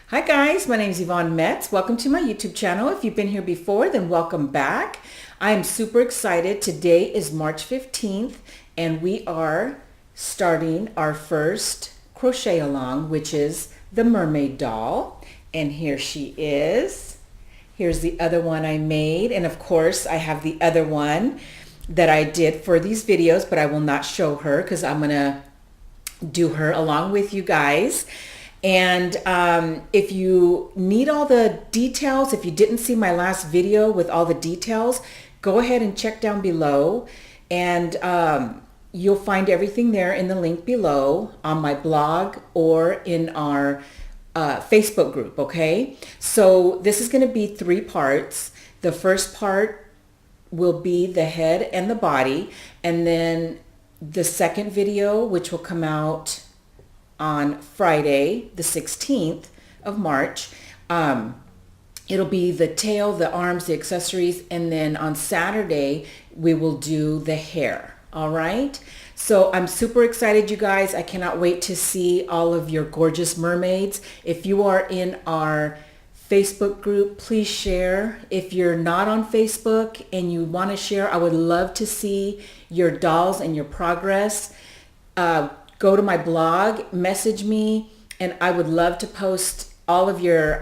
Hi guys, my name is Yvonne Metz. Welcome to my YouTube channel. If you've been here before, then welcome back. I am super excited. Today is March 15th and we are starting our first crochet along, which is the mermaid doll. And here she is. Here's the other one I made. And of course, I have the other one that I did for these videos, but I will not show her because I'm going to do her along with you guys. And if you need all the details, if you didn't see my last video with all the details, go ahead and check down below, and you'll find everything there in the link below on my blog or in our Facebook group. Okay, so this is going to be 3 parts. The first part will be the head and the body, and then the second video, which will come out on Friday, the 16th of March, it'll be the tail, the arms, the accessories, and then on Saturday, we will do the hair. All right. So I'm super excited, you guys. I cannot wait to see all of your gorgeous mermaids. If you are in our Facebook group, please share. If you're not on Facebook and you want to share, I would love to see your dolls and your progress. Go to my blog, message me, and I would love to post all of your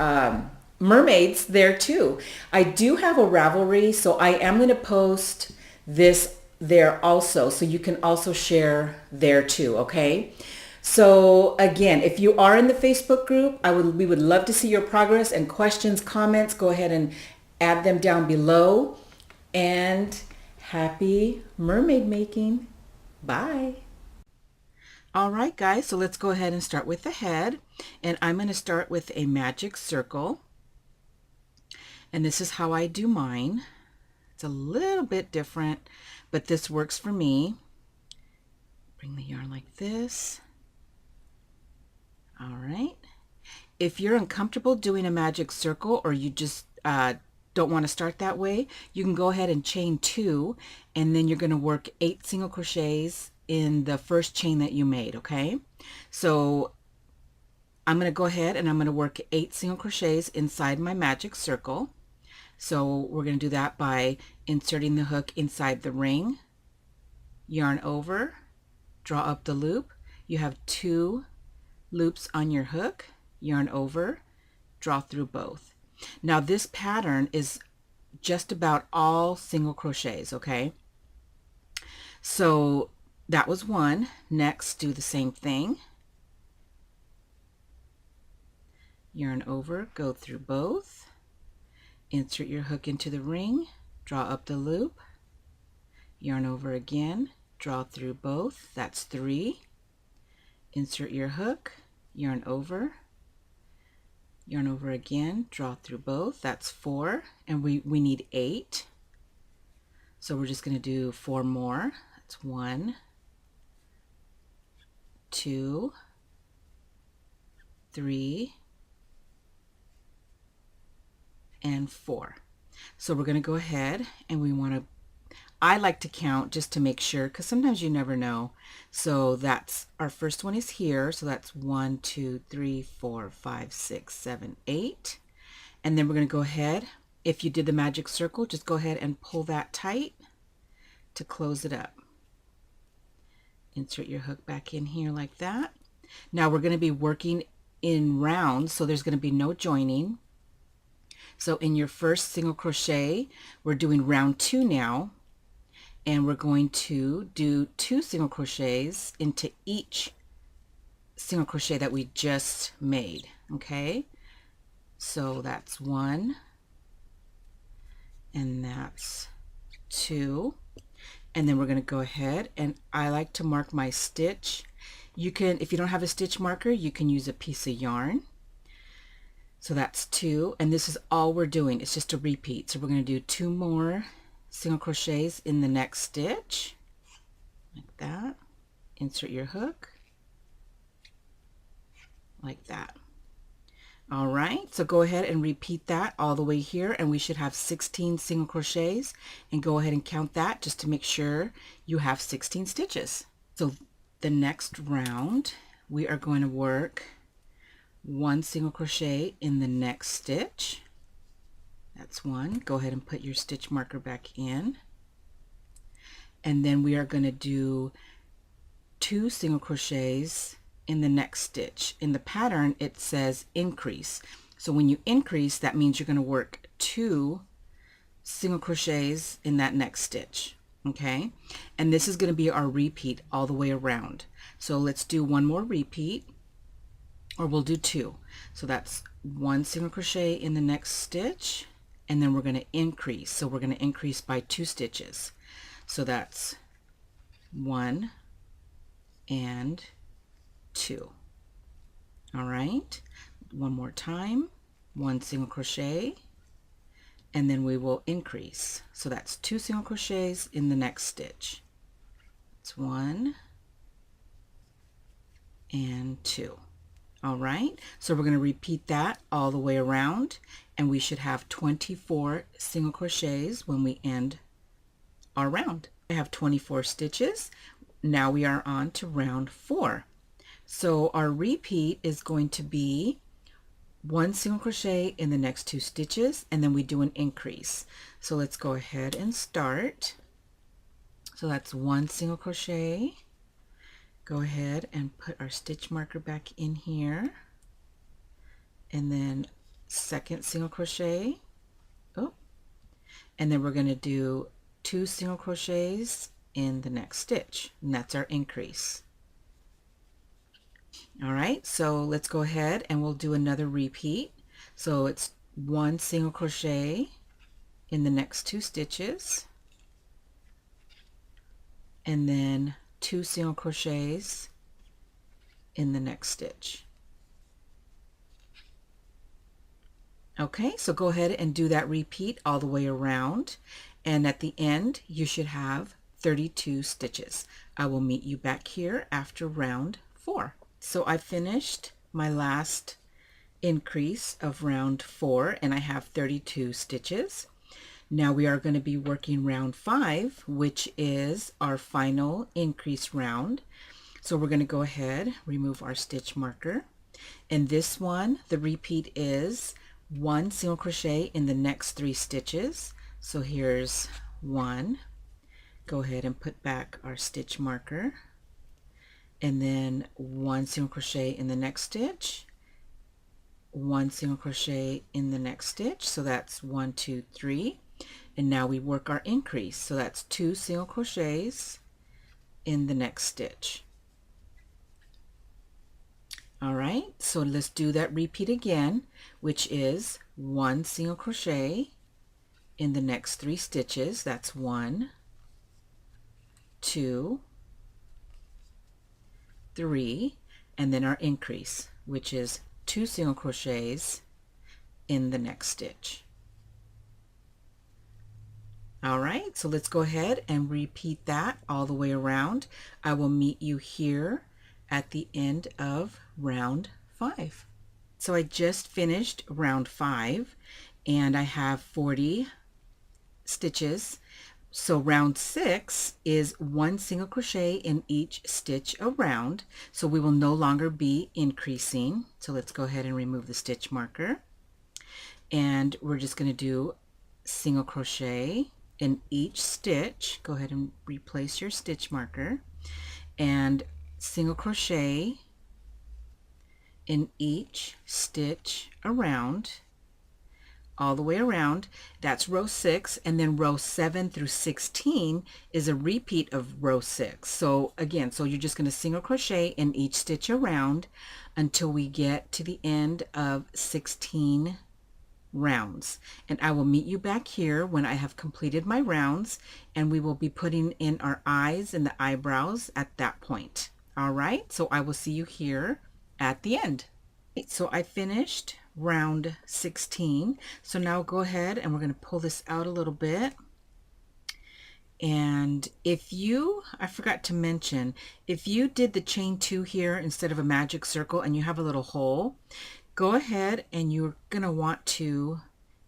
mermaids there too. I do have a Ravelry, so I am going to post this there also, so you can also share there too, okay? So again, if you are in the Facebook group, we would love to see your progress and questions, comments. Go ahead and add them down below. And happy mermaid making. Bye. All right, guys, so let's go ahead and start with the head. And I'm going to start with a magic circle. And this is how I do mine. It's a little bit different, but this works for me. Bring the yarn like this. All right. If you're uncomfortable doing a magic circle, or you just don't want to start that way, you can go ahead and chain 2, and then you're going to work 8 single crochets in the first chain that you made. Okay, so I'm going to go ahead and I'm going to work 8 single crochets inside my magic circle. So we're going to do that by inserting the hook inside the ring, yarn over, draw up the loop. You have 2 loops on your hook, yarn over, draw through both. Now this pattern is just about all single crochets. Okay, so that was 1. Next, do the same thing. Yarn over, go through both. Insert your hook into the ring, draw up the loop. Yarn over again, draw through both. That's 3. Insert your hook, yarn over again, draw through both. That's 4. And we need 8. So we're just going to do 4 more. That's 1, 2, 3, and 4. So we're going to go ahead and we want to, I like to count just to make sure, because sometimes you never know. So that's, our first one is here. So that's 1, 2, 3, 4, 5, 6, 7, 8. And then we're going to go ahead. If you did the magic circle, just go ahead and pull that tight to close it up. Insert your hook back in here like that. Now we're going to be working in rounds, so there's going to be no joining. So in your first single crochet, we're doing round 2 now, and we're going to do 2 single crochets into each single crochet that we just made. Okay, so that's 1, and that's 2. And then we're going to go ahead, and I like to mark my stitch. You can, if you don't have a stitch marker, you can use a piece of yarn. So that's 2, and this is all we're doing. It's just a repeat. So we're going to do 2 more single crochets in the next stitch, like that. Insert your hook, like that. All right, so go ahead and repeat that all the way here, and we should have 16 single crochets. And go ahead and count that just to make sure you have 16 stitches. So the next round, we are going to work 1 single crochet in the next stitch. That's 1. Go ahead and put your stitch marker back in. And then we are going to do 2 single crochets in the next stitch. In the pattern it says increase. So when you increase, that means you're going to work 2 single crochets in that next stitch. Okay, and this is going to be our repeat all the way around. So let's do one more repeat, or we'll do 2. So that's 1 single crochet in the next stitch, and then we're going to increase. So we're going to increase by 2 stitches. So that's 1 and 2. All right, one more time, 1 single crochet, and then we will increase. So that's 2 single crochets in the next stitch. It's 1 and 2. All right, so we're going to repeat that all the way around, and we should have 24 single crochets when we end our round. I have 24 stitches. Now we are on to round 4. So our repeat is going to be 1 single crochet in the next 2 stitches, and then we do an increase. So let's go ahead and start. So that's 1 single crochet. Go ahead and put our stitch marker back in here, and then 2nd single crochet. Oh, and then we're going to do 2 single crochets in the next stitch, and that's our increase. All right, so let's go ahead and we'll do another repeat. So it's 1 single crochet in the next 2 stitches, and then 2 single crochets in the next stitch. Okay, so go ahead and do that repeat all the way around, and at the end you should have 32 stitches. I will meet you back here after round 4. So I finished my last increase of round 4, and I have 32 stitches. Now we are going to be working round 5, which is our final increase round. So we're going to go ahead, remove our stitch marker, and this one, the repeat is 1 single crochet in the next 3 stitches. So here's 1. Go ahead and put back our stitch marker, and then 1 single crochet in the next stitch, 1 single crochet in the next stitch. So that's 1, 2, 3. And now we work our increase. So that's 2 single crochets in the next stitch. All right, so let's do that repeat again, which is 1 single crochet in the next 3 stitches. That's 1, 2, 3, and then our increase, which is 2 single crochets in the next stitch. All right, so let's go ahead and repeat that all the way around. I will meet you here at the end of round 5. So I just finished round 5, and I have 40 stitches. So round 6 is 1 single crochet in each stitch around. So we will no longer be increasing. So let's go ahead and remove the stitch marker, and we're just going to do single crochet in each stitch. Go ahead and replace your stitch marker, and single crochet in each stitch around, all the way around. That's row 6, and then row 7 through 16 is a repeat of row 6. So again, so you're just going to single crochet in each stitch around until we get to the end of 16 rounds, and I will meet you back here when I have completed my rounds, and we will be putting in our eyes and the eyebrows at that point. All right, so I will see you here at the end. So I finished round 16. So now go ahead and we're going to pull this out a little bit. And if you, I forgot to mention, if you did the chain 2 here instead of a magic circle and you have a little hole, go ahead and you're going to want to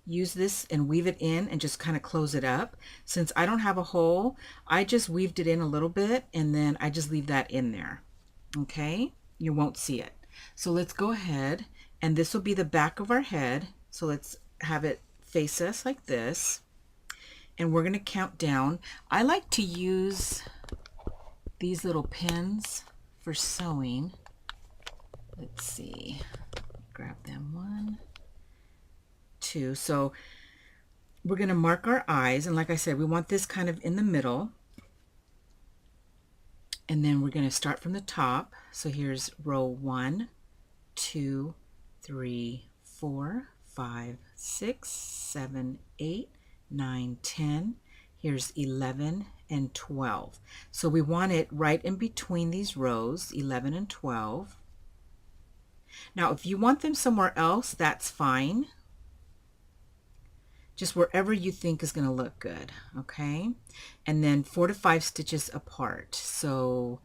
use this and weave it in and just kind of close it up. Since I don't have a hole, I just weaved it in a little bit, and then I just leave that in there. Okay, you won't see it. So let's go ahead And this will be the back of our head. So let's have it face us like this. And we're going to count down. I like to use these little pins for sewing. Let's see. Grab them. 1, 2. So we're going to mark our eyes. And like I said, we want this kind of in the middle. And then we're going to start from the top. So here's row 1, 2, 3, 4, 5, 6, 7, 8, 9, 10. Here's 11 and 12. So we want it right in between these rows, 11 and 12. Now, if you want them somewhere else, that's fine. Just wherever you think is going to look good, okay? And then 4 to 5 stitches apart. So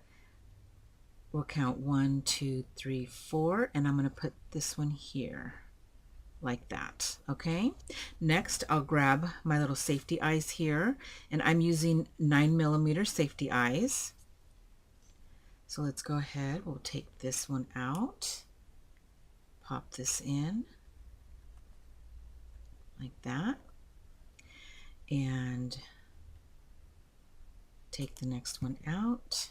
we'll count 1, 2, 3, 4, and I'm going to put this one here like that, okay? Next, I'll grab my little safety eyes here, and I'm using 9mm safety eyes. So let's go ahead, we'll take this one out, pop this in like that, and take the next one out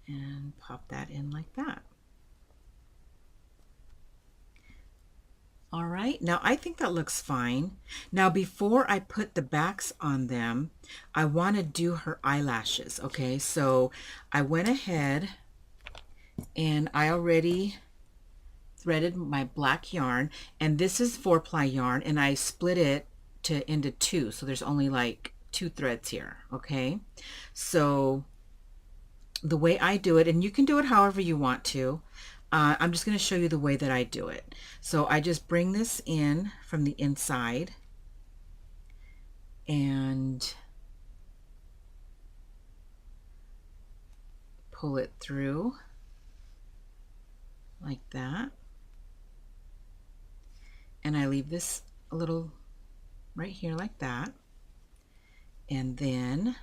and pop that in like that. All right, now I think that looks fine. Now before I put the backs on them, I want to do her eyelashes, okay? So I went ahead and I already threaded my black yarn, and this is 4-ply yarn, and I split it into 2, so there's only like 2 threads here, okay? So the way I do it, and you can do it however you want to, I'm just going to show you the way that I do it. So I just bring this in from the inside and pull it through like that. And I leave this a little right here like that. And then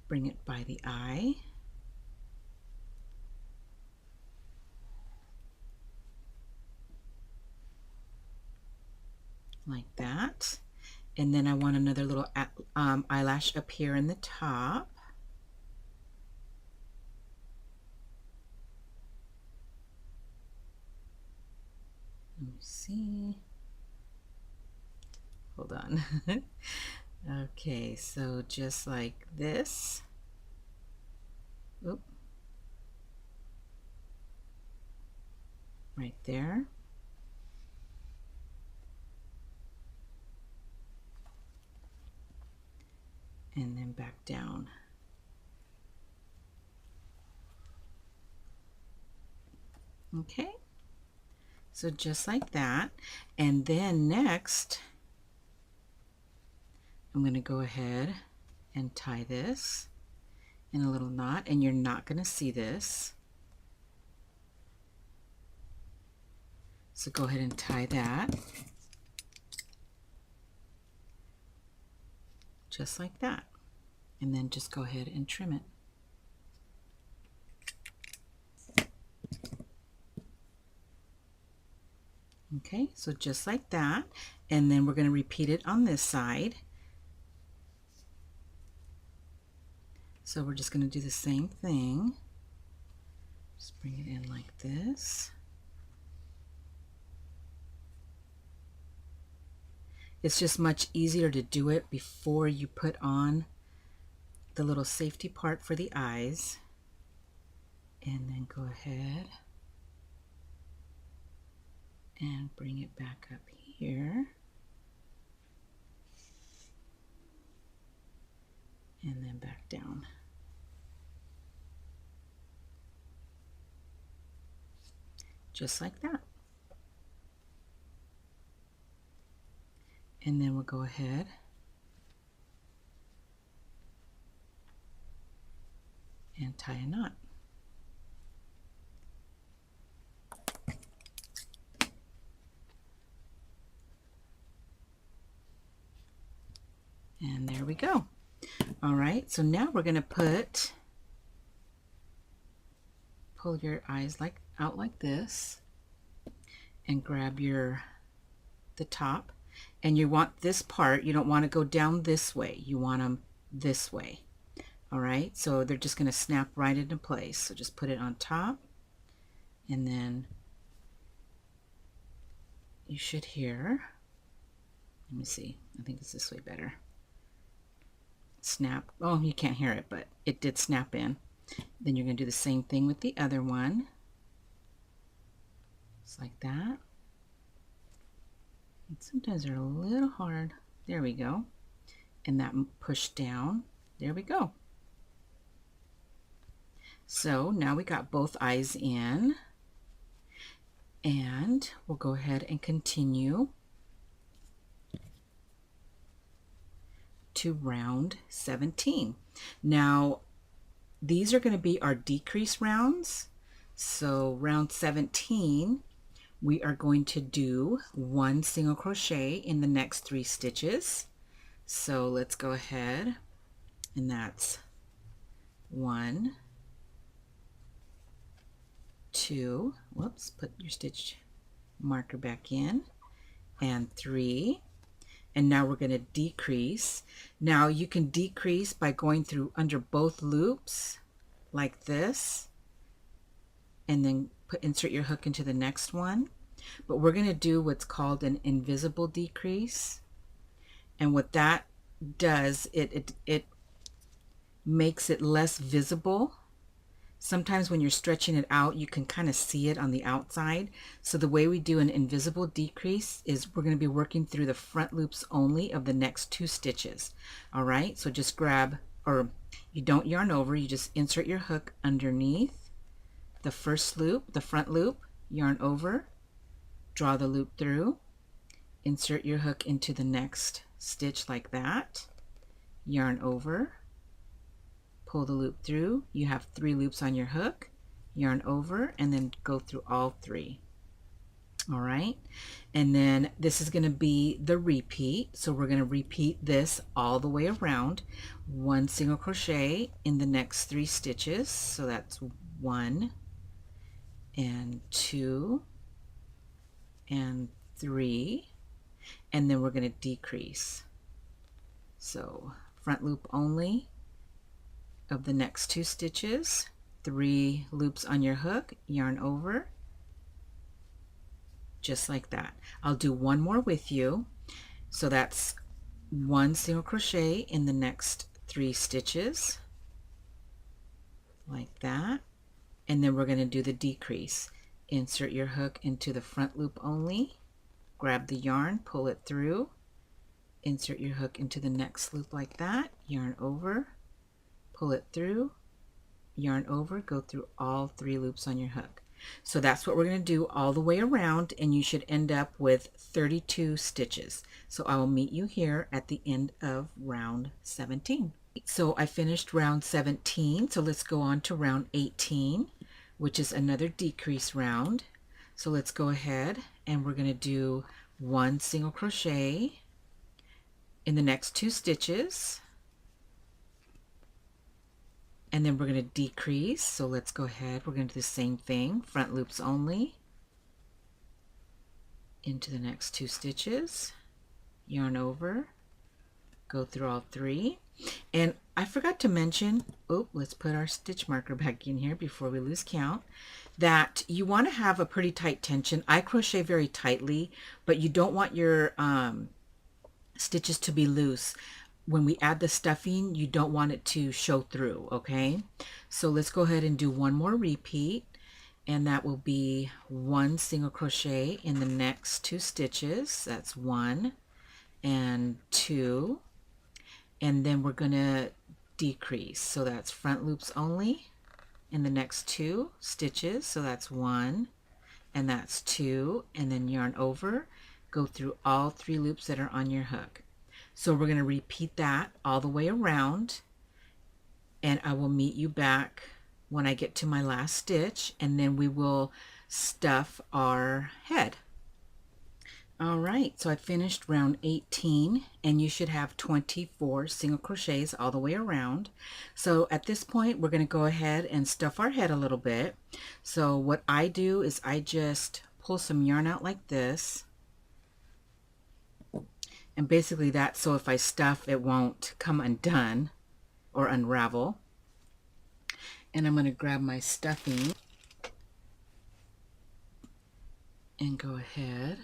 bring it by the eye. Like that. And then I want another little eyelash up here in the top. Let me see. Hold on. Okay, so just like this. Oop. Right there. And then back down. Okay, so just like that. And then next, I'm going to go ahead and tie this in a little knot, and you're not going to see this. So go ahead and tie that. Just like that. And then just go ahead and trim it. Okay, so just like that. And then we're going to repeat it on this side. So we're just going to do the same thing. Just bring it in like this. It's just much easier to do it before you put on the little safety part for the eyes. And then go ahead and bring it back up here. And then back down. Just like that. And then we'll go ahead and tie a knot. And there we go. All right, so now we're going to pull your eyes like out like this and grab the top, and you want this part, you don't want to go down this way, you want them this way. All right, so they're just going to snap right into place. So just put it on top, and then you should hear, let me see, I think it's this way better. Snap. Oh, you can't hear it, but it did snap in. Then you're going to do the same thing with the other one. Just like that. And sometimes they're a little hard. There we go. And that push down. There we go. So now we got both eyes in. And we'll go ahead and continue to round 17. Now these are going to be our decrease rounds. So round 17, we are going to do 1 single crochet in the next 3 stitches. So let's go ahead, and that's 1, 2, whoops, put your stitch marker back in, and 3. And now we're going to decrease. Now you can decrease by going through under both loops like this, and then insert your hook into the next one. But we're going to do what's called an invisible decrease. And what that does, it makes it less visible. Sometimes when you're stretching it out, you can kind of see it on the outside. So the way we do an invisible decrease is we're going to be working through the front loops only of the next 2 stitches. All right, so just grab, or you don't yarn over, you just insert your hook underneath the first loop, the front loop, yarn over, draw the loop through, insert your hook into the next stitch like that, yarn over, pull the loop through. You have 3 loops on your hook, yarn over, and then go through all 3. All right, and then this is going to be the repeat. So we're going to repeat this all the way around. 1 single crochet in the next 3 stitches. So that's 1 and 2 and 3, and then we're going to decrease. So front loop only of the next 2 stitches, 3 loops on your hook, yarn over, just like that. I'll do one more with you. So that's 1 single crochet in the next 3 stitches like that, and then we're going to do the decrease. Insert your hook into the front loop only, grab the yarn, pull it through, insert your hook into the next loop like that, yarn over, pull it through, yarn over, go through all 3 loops on your hook. So that's what we're going to do all the way around, and you should end up with 32 stitches. So I will meet you here at the end of round 17. So I finished round 17, so let's go on to round 18, which is another decrease round. So let's go ahead and we're going to do 1 single crochet in the next 2 stitches, and then we're going to decrease. So let's go ahead, we're going to do the same thing, front loops only, into the next 2 stitches, yarn over, go through all 3. And I forgot to mention, oh, let's put our stitch marker back in here before we lose count, that you want to have a pretty tight tension. I crochet very tightly, but you don't want your stitches to be loose. When we add the stuffing, you don't want it to show through, okay? So let's go ahead and do one more repeat, and that will be 1 single crochet in the next 2 stitches. That's 1 and 2, and then we're going to decrease. So that's front loops only in the next 2 stitches. So that's 1 and that's 2, and then yarn over, go through all 3 loops that are on your hook. So we're going to repeat that all the way around, and I will meet you back when I get to my last stitch, and then we will stuff our head. All right, so I finished round 18, and you should have 24 single crochets all the way around. So at this point, we're going to go ahead and stuff our head a little bit. So what I do is I just pull some yarn out like this, and basically that's so if I stuff, it won't come undone or unravel. And I'm going to grab my stuffing and go ahead.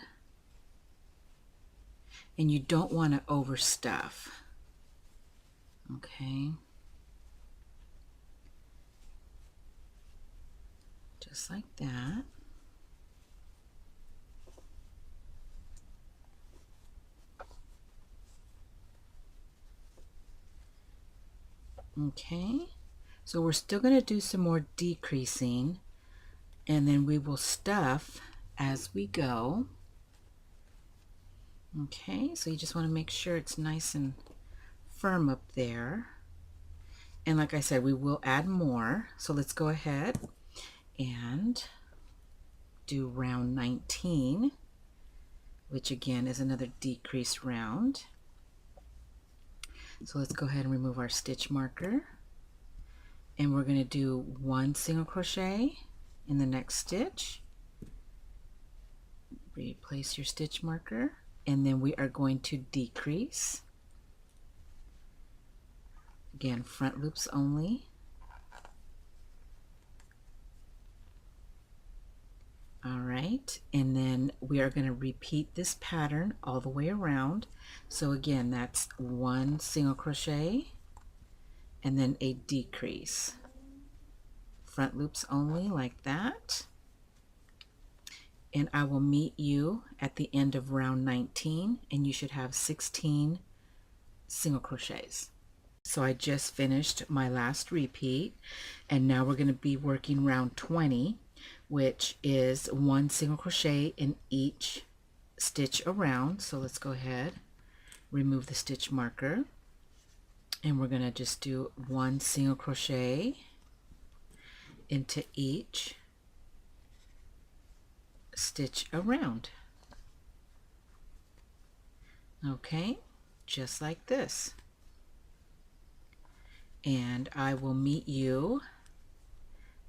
And you don't want to overstuff. Okay. Just like that. Okay. So we're still going to do some more decreasing, and then we will stuff as we go. Okay, so you just want to make sure it's nice and firm up there. And like I said, we will add more. So let's go ahead and do round 19, which again is another decrease round. So let's go ahead and remove our stitch marker. And we're going to do 1 single crochet in the next stitch. Replace your stitch marker, and then we are going to decrease. Again, front loops only. All right, and then we are going to repeat this pattern all the way around. So again, that's 1 single crochet and then a decrease. Front loops only, like that. And I will meet you at the end of round 19, and you should have 16 single crochets. So I just finished my last repeat, and now we're going to be working round 20, which is 1 single crochet in each stitch around. So let's go ahead, remove the stitch marker, and we're going to just do 1 single crochet into each stitch around. Okay, just like this. And I will meet you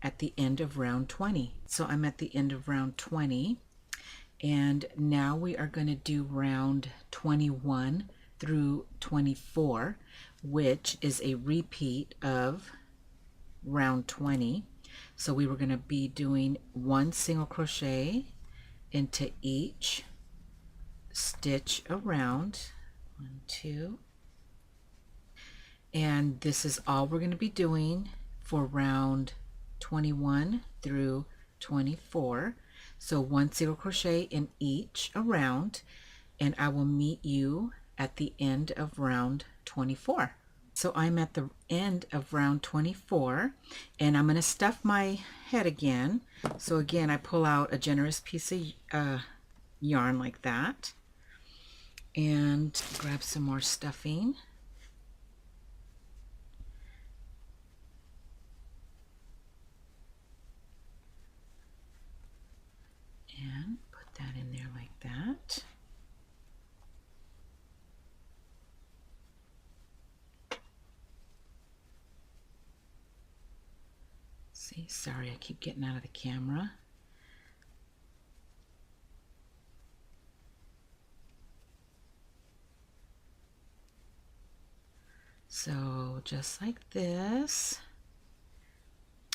at the end of round 20. So I'm at the end of round 20, and now we are going to do round 21 through 24, which is a repeat of round 20. So we were going to be doing 1 single crochet into each stitch around. 1, 2, and this is all we're going to be doing for round 21 through 24. So 1 single crochet in each around, and I will meet you at the end of round 24. So I'm at the end of round 24, and I'm going to stuff my head again. So again, I pull out a generous piece of yarn like that, and grab some more stuffing. And put that in there like that. See, sorry, I keep getting out of the camera. So just like this.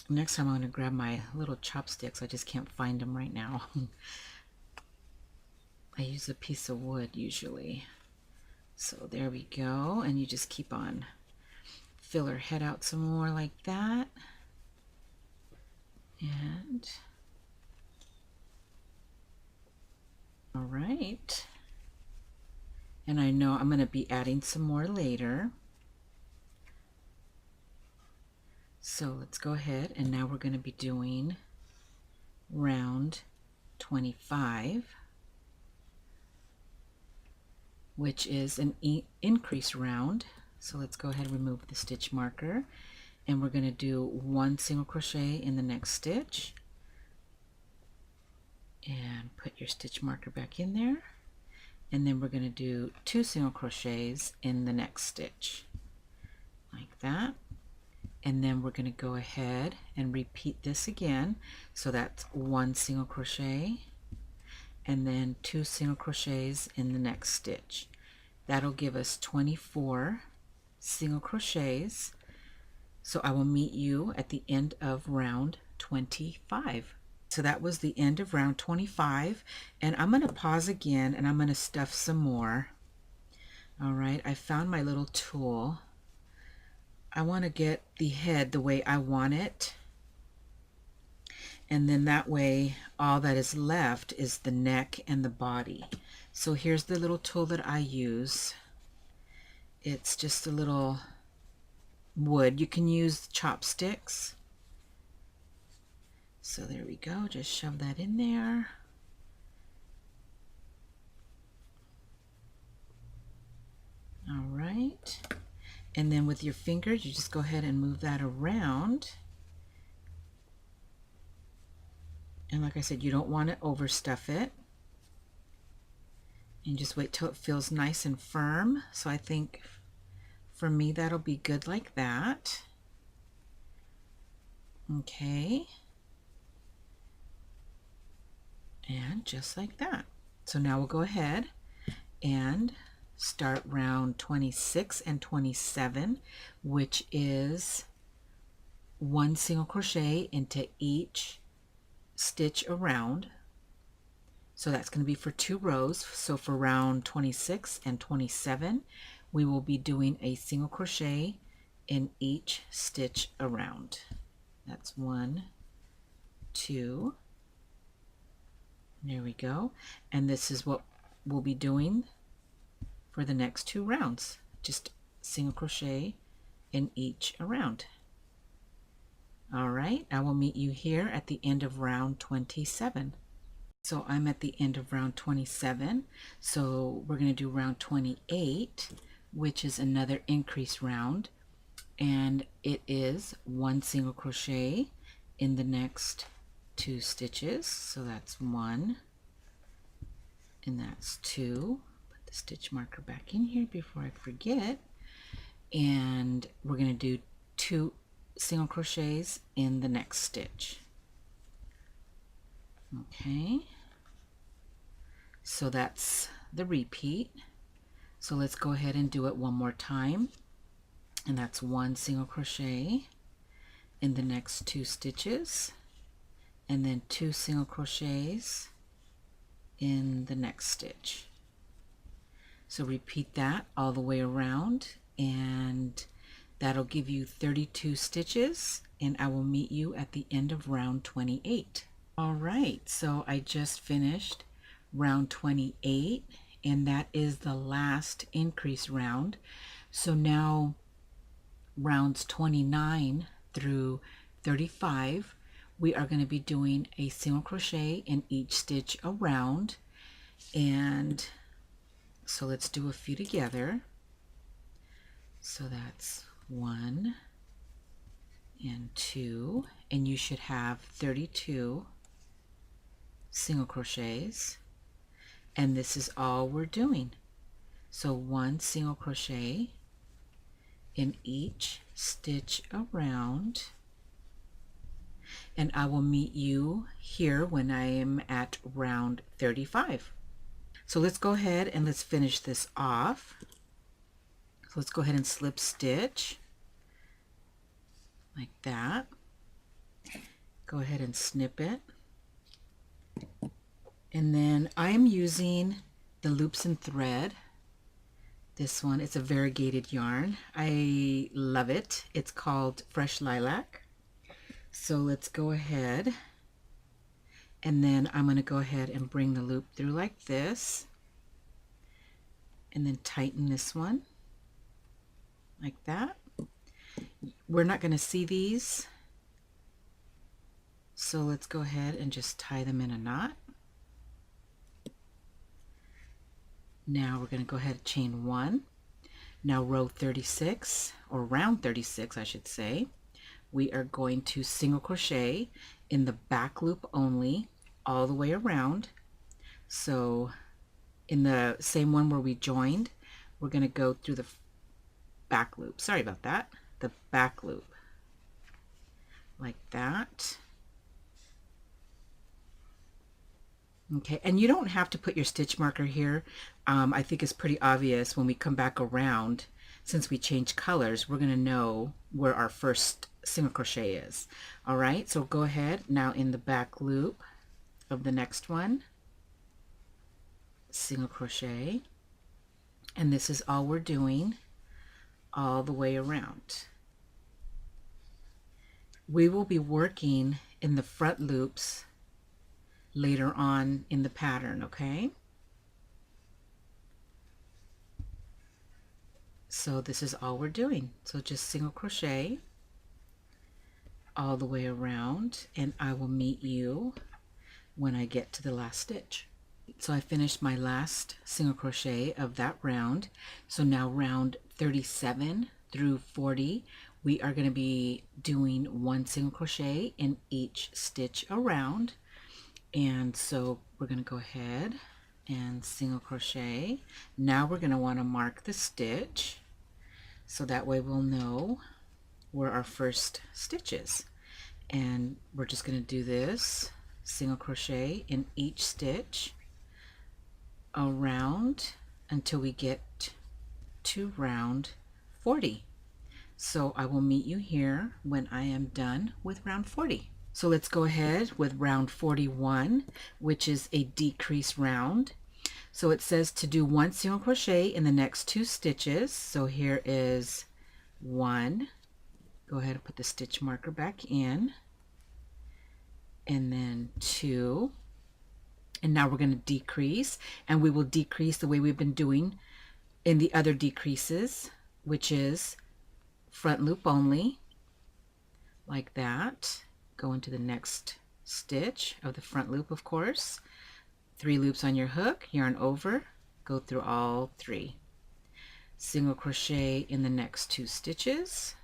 Next time I'm going to grab my little chopsticks. I just can't find them right now. I use a piece of wood usually. So there we go, and you just keep on fill her head out some more like that. And all right, and I know I'm going to be adding some more later. So let's go ahead, and now we're going to be doing round 25, which is an increase round. So let's go ahead and remove the stitch marker, and we're going to do 1 single crochet in the next stitch, and put your stitch marker back in there, and then we're going to do 2 single crochets in the next stitch like that. And then we're going to go ahead and repeat this again. So that's 1 single crochet and then 2 single crochets in the next stitch. That'll give us 24 single crochets. So I will meet you at the end of round 25. So that was the end of round 25, and I'm going to pause again and I'm going to stuff some more. All right, I found my little tool. I want to get the head the way I want it, and then that way all that is left is the neck and the body. So here's the little tool that I use. It's just a little wood. You can use chopsticks. So there we go, just shove that in there. All right, and then with your fingers you just go ahead and move that around. And like I said, you don't want to overstuff it. And just wait till it feels nice and firm. So I think for me that'll be good like that. Okay. And just like that. So now we'll go ahead and start round 26 and 27, which is 1 single crochet into each stitch around. So that's going to be for 2 rows. So for round 26 and 27, we will be doing a single crochet in each stitch around. That's 1, 2. There we go. And this is what we'll be doing for the next 2 rounds. Just single crochet in each around. All right, I will meet you here at the end of round 27. So I'm at the end of round 27. So we're going to do round 28, which is another increase round. And it is 1 single crochet in the next 2 stitches. So that's 1 and that's 2. Put the stitch marker back in here before I forget. And we're going to do 2 single crochets in the next stitch. Okay, so that's the repeat. So let's go ahead and do it one more time, and that's 1 single crochet in the next 2 stitches, and then 2 single crochets in the next stitch. So repeat that all the way around, and that'll give you 32 stitches, and I will meet you at the end of round 28. All right, so I just finished round 28, and that is the last increase round. So now rounds 29 through 35, we are going to be doing a single crochet in each stitch around. And so let's do a few together. So that's 1 and 2, and you should have 32 single crochets, and this is all we're doing. So 1 single crochet in each stitch around, and I will meet you here when I am at round 35. So let's go ahead and let's finish this off. So let's go ahead and slip stitch like that. Go ahead and snip it. And then I am using the loops and thread. This one, it's a variegated yarn. I love it. It's called Fresh Lilac. So let's go ahead, and then I'm going to go ahead and bring the loop through like this, and then tighten this one like that. We're not going to see these, so let's go ahead and just tie them in a knot. Now we're going to go ahead and chain 1. Now row 36, or round 36 I should say, we are going to single crochet in the back loop only all the way around. So in the same one where we joined, we're going to go through the back loop. Sorry about that. The back loop. Like that. Okay, and you don't have to put your stitch marker here. I think it's pretty obvious when we come back around, since we change colors, we're going to know where our first single crochet is. All right, so go ahead now in the back loop of the next one, single crochet, and this is all we're doing all the way around. We will be working in the front loops later on in the pattern, okay? So this is all we're doing. So just single crochet all the way around, and I will meet you when I get to the last stitch. So I finished my last single crochet of that round. So now round 37 through 40, we are going to be doing one single crochet in each stitch around. And so we're going to go ahead and single crochet. Now we're going to want to mark the stitch, so that way we'll know where our first stitch is. And we're just going to do this single crochet in each stitch around until we get to round 40. So I will meet you here when I am done with round 40. So let's go ahead with round 41, which is a decrease round. So it says to do one single crochet in the next 2 stitches. So here is 1. Go ahead and put the stitch marker back in, and then 2. And now we're going to decrease, and we will decrease the way we've been doing in the other decreases, which is front loop only, like that. Go into the next stitch of the front loop, of course. 3 loops on your hook, yarn over, go through all 3. Single crochet in the next 2 stitches,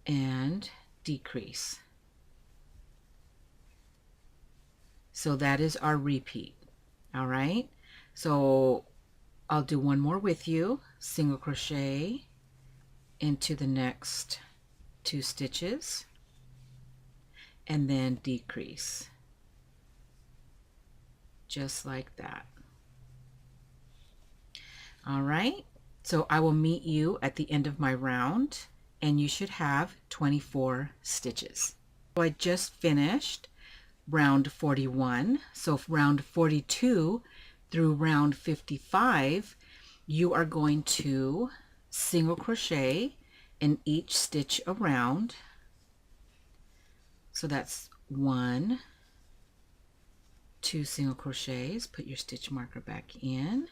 and decrease. So that is our repeat. All right, so I'll do one more with you. Single crochet into the next 2 stitches, and then decrease, just like that. All right, so I will meet you at the end of my round, and you should have 24 stitches. So I just finished round 41. So round 42 through round 55, you are going to single crochet in each stitch around. So that's 1, 2 single crochets. Put your stitch marker back in,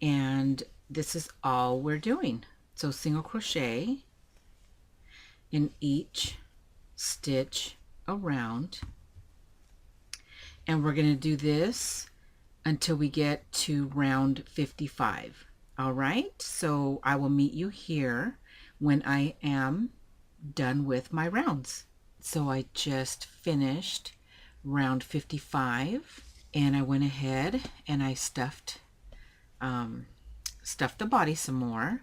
and this is all we're doing. So single crochet in each stitch around, and we're going to do this until we get to round 55. All right, so I will meet you here when I am done with my rounds. So I just finished round 55, and I went ahead and I stuffed the body some more.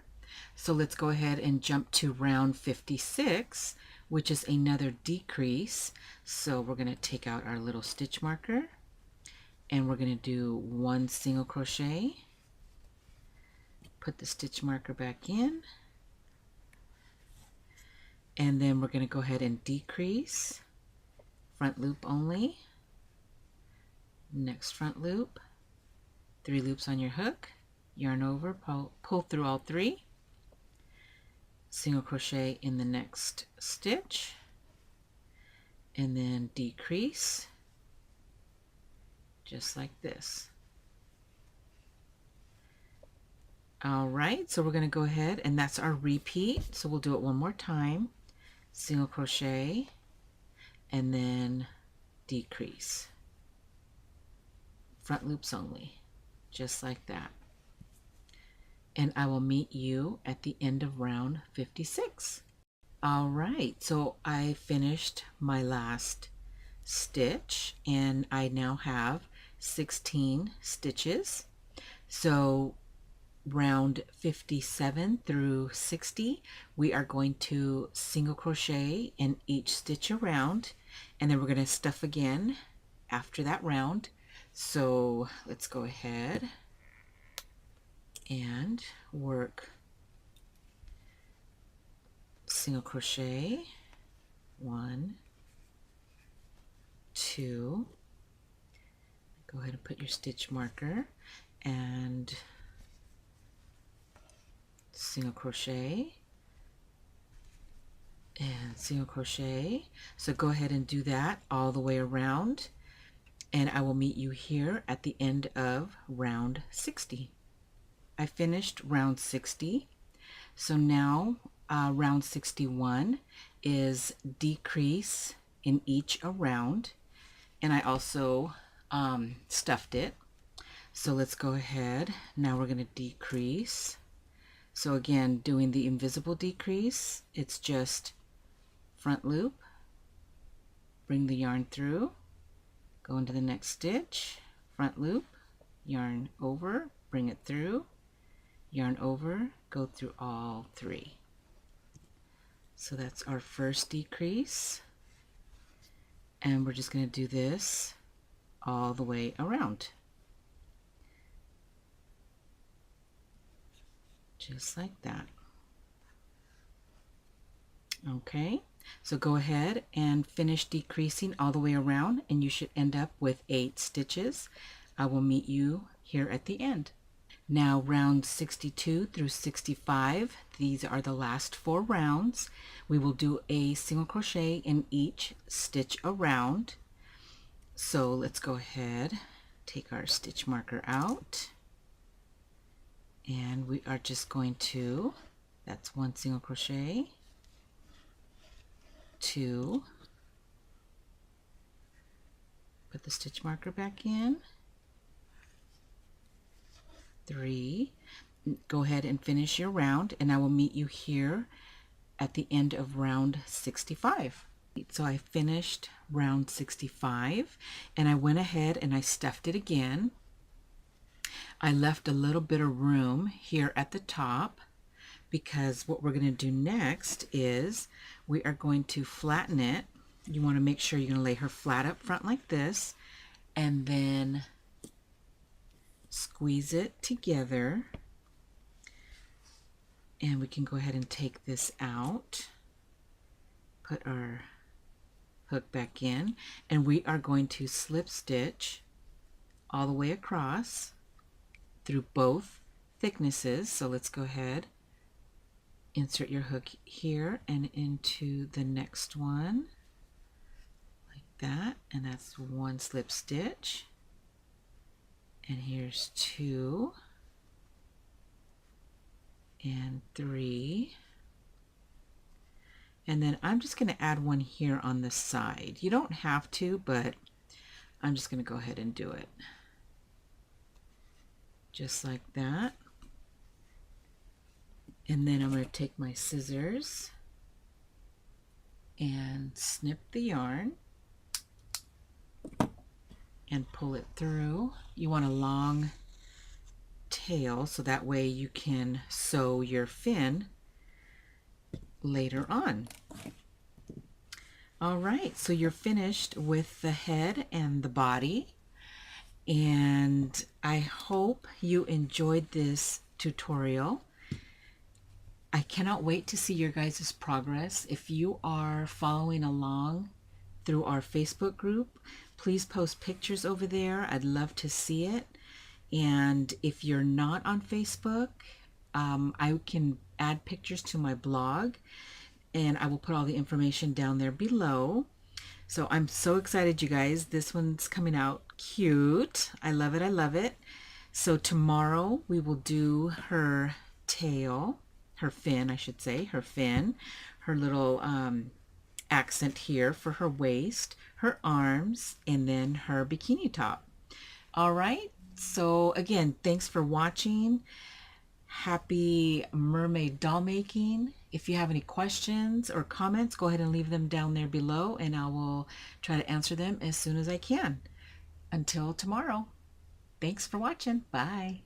So let's go ahead and jump to round 56, which is another decrease. So we're going to take out our little stitch marker, and we're going to do 1 single crochet, put the stitch marker back in, and then we're going to go ahead and decrease, front loop only, next front loop, 3 loops on your hook, yarn over, pull through all 3, single crochet in the next stitch, and then decrease, just like this. All right, so we're going to go ahead, and that's our repeat. So we'll do it one more time. Single crochet, and then decrease, front loops only, just like that. And I will meet you at the end of round 56. All right, so I finished my last stitch, and I now have 16 stitches. So round 57 through 60, we are going to single crochet in each stitch around, and then we're going to stuff again after that round. So let's go ahead and work single crochet, 1, 2, go ahead and put your stitch marker, and single crochet and single crochet. So go ahead and do that all the way around, and I will meet you here at the end of round 60. I finished round 60, so now round 61 is decrease in each around, and I also stuffed it. So let's go ahead. Now we're going to decrease. So again, doing the invisible decrease, it's just front loop, bring the yarn through, go into the next stitch, front loop, yarn over, bring it through, yarn over, go through all 3. So that's our first decrease, and we're just going to do this all the way around, just like that. Okay, so go ahead and finish decreasing all the way around, and you should end up with 8 stitches. I will meet you here at the end. Now round 62 through 65, these are the last 4 rounds. We will do a single crochet in each stitch around. So let's go ahead, take our stitch marker out, and we are just going to, that's 1 single crochet, 2, put the stitch marker back in, 3, go ahead and finish your round, and I will meet you here at the end of round 65. So I finished round 65, and I went ahead and I stuffed it again. I left a little bit of room here at the top, because what we're going to do next is we are going to flatten it. You want to make sure you're going to lay her flat up front like this, and then squeeze it together, and we can go ahead and take this out, put our hook back in, and we are going to slip stitch all the way across through both thicknesses. So let's go ahead, insert your hook here and into the next one like that, and that's 1 slip stitch, and here's 2 and 3, and then I'm just going to add 1 here on the side. You don't have to, but I'm just going to go ahead and do it just like that. And then I'm going to take my scissors and snip the yarn and pull it through. You want a long tail, so that way you can sew your fin later on. All right, so you're finished with the head and the body, and I hope you enjoyed this tutorial. I cannot wait to see your guys' progress. If you are following along through our Facebook group, please post pictures over there. I'd love to see it. And if you're not on Facebook, I can add pictures to my blog, and I will put all the information down there below. So I'm so excited, you guys. This one's coming out cute. I love it. I love it. So tomorrow we will do her tail, her fin, I should say, her fin, her little accent here for her waist, her arms, and then her bikini top. All right. So again, thanks for watching. Happy mermaid doll making. If you have any questions or comments, go ahead and leave them down there below and I will try to answer them as soon as I can. Until tomorrow, thanks for watching. Bye.